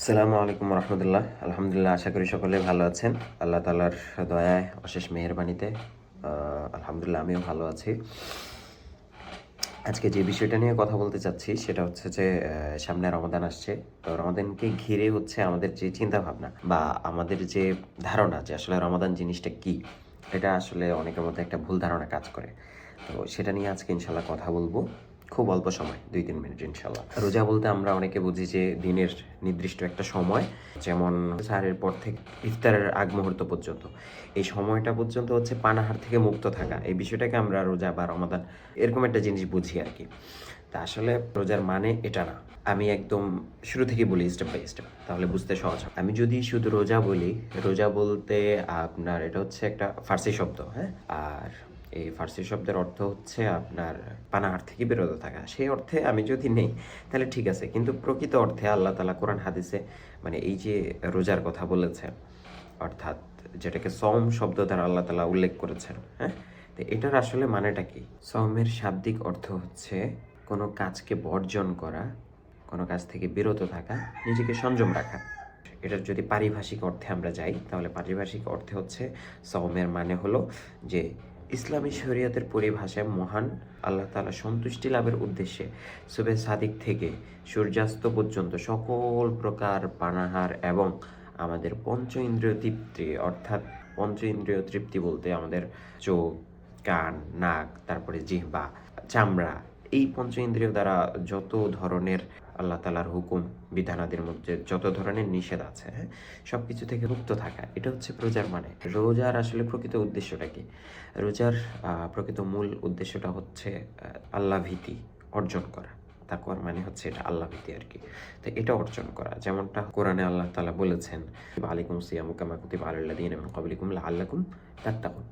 আসসালামু আলাইকুম রহমতুল্লাহ। আলহামদুলিল্লাহ, আশা করি সকলে ভালো আছেন। আল্লাহ তাআলার দয়ায়, অশেষ মেহেরবানিতে আলহামদুলিল্লাহ আমিও ভালো আছি। আজকে যে বিষয়টা নিয়ে কথা বলতে চাচ্ছি সেটা হচ্ছে যে সামনে রমাদান আসছে। তো রমাদানকে ঘিরে হচ্ছে আমাদের যে চিন্তাভাবনা বা আমাদের যে ধারণা যে আসলে রমাদান জিনিসটা কী, এটা আসলে অনেকের মধ্যে একটা ভুল ধারণা কাজ করে। তো সেটা নিয়ে আজকে ইনশাল্লাহ কথা বলবো, খুব অল্প সময়, 2-3 মিনিট ইনশাল্লাহ। রোজা বলতে আমরা অনেকে বুঝি যে দিনের নির্দিষ্ট একটা সময়, যেমন সাহারের পর থেকে ইফতারের আগ মুহূর্ত পর্যন্ত, এই সময়টা পর্যন্ত হচ্ছে পানাহার থেকে মুক্ত থাকা, এই বিষয়টাকে আমরা রোজা বা রমাদান এরকম একটা জিনিস বুঝি আর কি। তা আসলে রোজার মানে এটা না। আমি একদম শুরু থেকে বলি স্টেপ বাই স্টেপ, তাহলে বুঝতে সহজ হবে। আমি যদি শুধু রোজা বলি, রোজা বলতে আপনার এটা হচ্ছে একটা ফার্সি শব্দ, হ্যাঁ। আর এই ফার্সি শব্দের অর্থ হচ্ছে আপনার পানাহার থেকে বিরত থাকা। সেই অর্থে আমি যদি নেই তাহলে ঠিক আছে, কিন্তু প্রকৃত অর্থে আল্লাহ তাআলা কোরআন হাদিসে মানে এই যে রোজার কথা বলেছেন, অর্থাৎ যেটাকে সওম শব্দ দ্বারা আল্লাহ তাআলা উল্লেখ করেছেন, হ্যাঁ। তো এটার আসলে মানেটা কি? সওমের শাব্দিক অর্থ হচ্ছে কোনো কাজকে বর্জন করা, কোনো কাজ থেকে বিরত থাকা, নিজেকে সংযম রাখা। এটার যদি পারিভাষিক অর্থে আমরা যাই, তাহলে পারিভাষিক অর্থে হচ্ছে সওমের মানে হলো যে ইসলামী শরীয়তের পরিভাষায় মহান আল্লাহ তাআলা সন্তুষ্টি লাভের উদ্দেশ্যে সুবহে সাদিক থেকে সূর্যাস্ত পর্যন্ত সকল প্রকার পানাহার এবং আমাদের পঞ্চ ইন্দ্রিয় তৃপ্তি, অর্থাৎ পঞ্চ ইন্দ্রিয় তৃপ্তি বলতে আমাদের চোখ, কান, নাক, তারপরে জিহ্বা, চামড়া, এই পঞ্চ ইন্দ্রিয় দ্বারা যত ধরনের আল্লাহ তাআলার হুকুম বিধানাদির মধ্যে যত ধরনের নিষেধ আছে, হ্যাঁ, সব কিছু থেকে মুক্ত থাকা, এটা হচ্ছে রোজার মানে। রোজার আসলে প্রকৃত উদ্দেশ্যটা কি? রোজার প্রকৃত মূল উদ্দেশ্যটা হচ্ছে আল্লাহ ভীতি অর্জন করা। তাকওয়ার মানে হচ্ছে এটা আল্লাহ ভীতি আর কি। তো এটা অর্জন করা, যেমনটা কোরআনে আল্লাহ তাআলা বলেছেন, আলাইকুম সিয়ামু কামা কুতিবা আলাল লাযিনা মিন ক্বাবলিকুম লাআল্লাকুম তাত্তাকুন,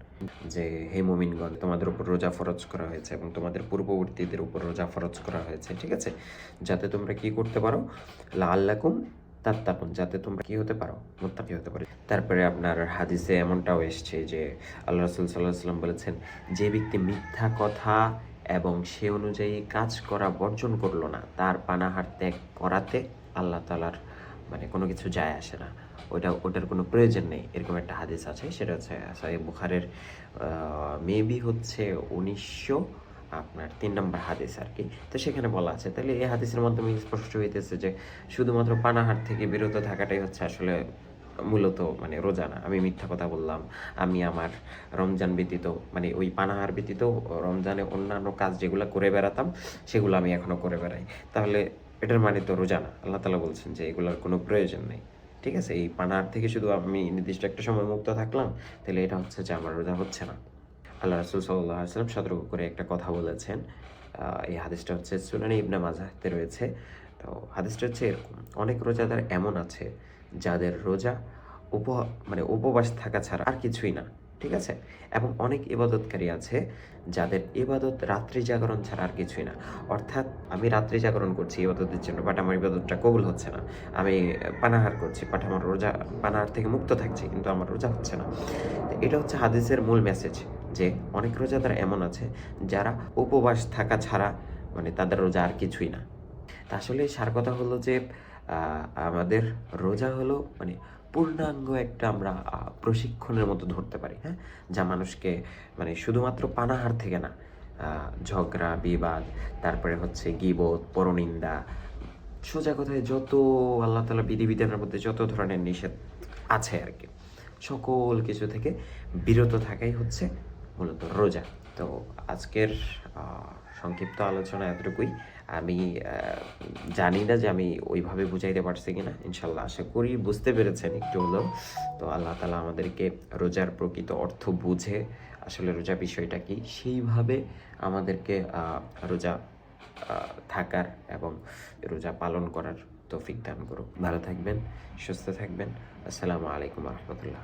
যে হে মুমিনগণ, তোমাদের উপর রোজা ফরজ করা হয়েছে এবং তোমাদের পূর্ববর্তীদের উপর রোজা ফরজ করা হয়েছে, ঠিক আছে, যাতে তোমরা কি করতে পারো, লাআল্লাকুম তাত্তাকুন, যাতে তোমরা কি হতে পারো, মুত্তাকি হতে পারো। তারপরে আপনার হাদিসে এমনটাও এসছে যে আল্লাহ রাসূল সাল্লাল্লাহু আলাইহি ওয়াসাল্লাম বলেছেন, যে ব্যক্তি মিথ্যা কথা এবং সে অনুযায়ী কাজ করা বর্জন করলো না, তার পানাহার ত্যাগ করাতে আল্লাহ তাআলার মানে কোনো কিছু যায় আসে না, ওটার কোনো প্রয়োজন নেই, এরকম একটা হাদিস আছে। সেটা হচ্ছে সহিহ বুখারীর মেবি হচ্ছে 1900 আপনার 3 নম্বর হাদিস আর কি। তো সেখানে বলা আছে, তাহলে এই হাদিসের মাধ্যমে স্পষ্ট হইতেছে যে শুধুমাত্র পানাহার থেকে বিরত থাকাটাই হচ্ছে আসলে মূলত মানে রোজা না। আমি মিথ্যা কথা বললাম, আমি আমার রমজান ব্যতীত মানে ওই পানাহার ব্যতীত রমজানে অন্যান্য কাজ যেগুলো করে বেড়াতাম সেগুলো আমি এখনো করে বেড়াই, তাহলে এটার মানে তো রোজা না। আল্লাহ তাআলা বলছেন যে এগুলোর কোনো প্রয়োজন নেই, ঠিক আছে। এই পানাহার থেকে শুধু আমি নির্দিষ্ট একটা সময় মুক্ত থাকলাম, তাহলে এটা হচ্ছে যে আমার রোজা হচ্ছে না। আল্লাহ রাসূল সাল্লাল্লাহু আলাইহি ওয়াসাল্লাম সতর্ক করে একটা কথা বলেছেন। এই হাদিসটা হচ্ছে সুনানে ইবনে মাজাহতে রয়েছে। তো হাদিসটা হচ্ছে এরকম, অনেক রোজাদার এমন আছে যাদের রোজা মানে উপবাস থাকা ছাড়া আর কিছুই না, ঠিক আছে। এবং অনেক ইবাদতকারী আছে যাদের ইবাদত রাত্রি জাগরণ ছাড়া আর কিছুই না। অর্থাৎ আমি রাত্রি জাগরণ করছি ইবাদতের জন্য, বাট আমার ইবাদতটা কবুল হচ্ছে না। আমি পানাহার করছি, বাট আমার রোজা, পানাহার থেকে মুক্ত থাকছি, কিন্তু আমার রোজা হচ্ছে না। তো এটা হচ্ছে হাদিসের মূল মেসেজ, যে অনেক রোজাদার এমন আছে যারা উপবাস থাকা ছাড়া মানে তাদের রোজা আর কিছুই না। তা আসলে সার কথা হলো যে আমাদের রোজা হলো মানে পূর্ণাঙ্গ একটা আমরা প্রশিক্ষণের মতো ধরতে পারি, হ্যাঁ, যা মানুষকে মানে শুধুমাত্র পানাহার থেকে না, ঝগড়া বিবাদ, তারপরে হচ্ছে গীবত, পরনিন্দা, সোজা কথায় যত আল্লাহ তাআলা বিধিবিধানের মধ্যে যত ধরনের নিষেধ আছে আর কি, সকল কিছু থেকে বিরত থাকাই হচ্ছে মূলত রোজা। তো আজকের সংক্ষিপ্ত আলোচনা এতটুকুই। আমি জানি না যে আমি ওইভাবে বুঝাইতে পারছি কিনা, ইনশাল্লাহ আশা করি বুঝতে পেরেছেন একটু হলেও। তো আল্লাহ তাআলা আমাদেরকে রোজার প্রকৃত অর্থ বুঝে আসলে রোজা বিষয়টা কি সেইভাবে আমাদেরকে রোজা থাকার এবং রোজা পালন করার তৌফিক দান করুক। ভালো থাকবেন, সুস্থ থাকবেন। আসসালামু আলাইকুম রহমতুল্লাহ।